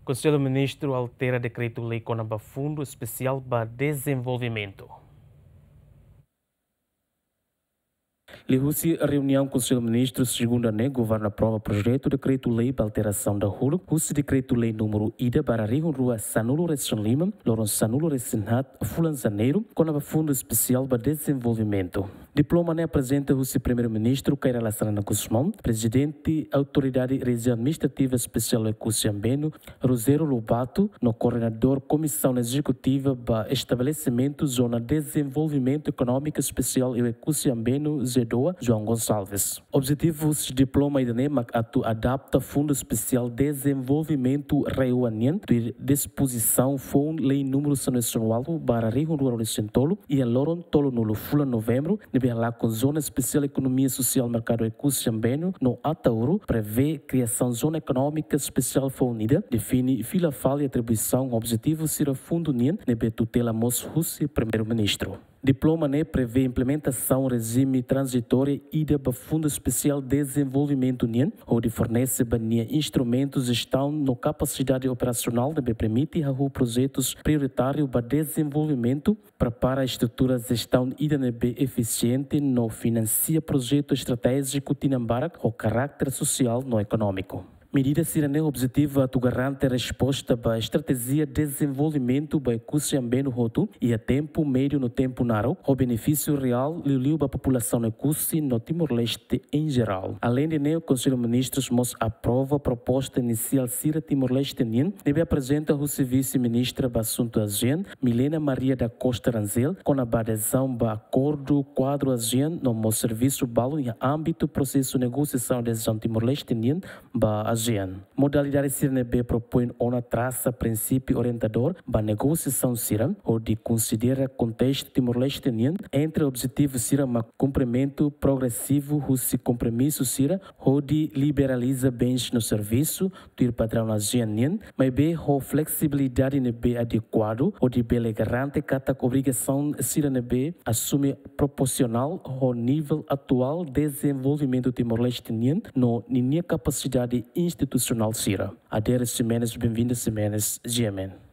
Conselho Ministro altera decreto-lei com o Fundo Especial para Desenvolvimento. Lihusi a reunião com o Conselho Ministro, segunda né, governo aprova projeto de decreto-lei para alteração da RUL, o decreto-lei número IDA para Rua Sanulo Reção Lima, Loron Sanulo Recenhat, Fulan Janeiro, com o Fundo Especial para Desenvolvimento. Diploma né apresenta o primeiro-ministro Kaira Lassana Guzmão, presidente Autoridade Região Administrativa Especial Ecuciambeno, Rosero Lobato, no coordenador Comissão Executiva para Estabelecimento Zona Desenvolvimento Econômico Especial Ecuciambeno, Zedoa, João Gonçalves. Objetivo do diploma IDNEMAC adapta Fundo Especial Desenvolvimento Reuanian de disposição Fundo Lei Número Nacional para Rio Rural de Sintolo e a Loron Tolo no Fula Novembro, lá com Zona Especial Economia Social Mercado Ecuciambeno, no Atauro, prevê criação Zona Econômica Especial Unida, define fila fala e atribuição objetivo será Fundo NIN, nebe tutela Mos Hussi, Primeiro-Ministro. Diploma né prevê implementação regime transitório e de Fundo Especial Desenvolvimento NIN, onde fornece bania instrumentos estão no capacidade operacional de permitir a projetos prioritários para desenvolvimento, prepara estruturas de gestão e eficiente no financia projeto estratégico tinambara o caráter social no econômico. Medida será objetiva a garante a resposta para a estratégia de desenvolvimento para Ecuciambeno Roto e a tempo médio no tempo naro, o benefício real liu para a população Ecuci no Timor-Leste em geral. Além de o Conselho de Ministros aprova a proposta inicial Cira Timor-Leste deve apresentar o vice-ministra para Assunto ASEAN, Milena Maria da Costa Ranzel, com a adesão para acordo quadro ASEAN no serviço balo em âmbito processo de negociação de adesão Timor-Leste para ASEAN. Modalidade CIRNB propõe uma traça princípio orientador para negociação CIRAM, onde considera contexto Timor-Leste entre objetivos CIRAM cumprimento progressivo do compromisso CIRAM, onde liberaliza bens no serviço do padrão ASEAN, mas bem a flexibilidade NB adequado, onde bele garante que a obrigação CIRAM assume proporcional ao nível atual de desenvolvimento Timor-Leste no linha capacidade institucional CIRA. Adere Simenes, bem-vinda Simenes, GMN.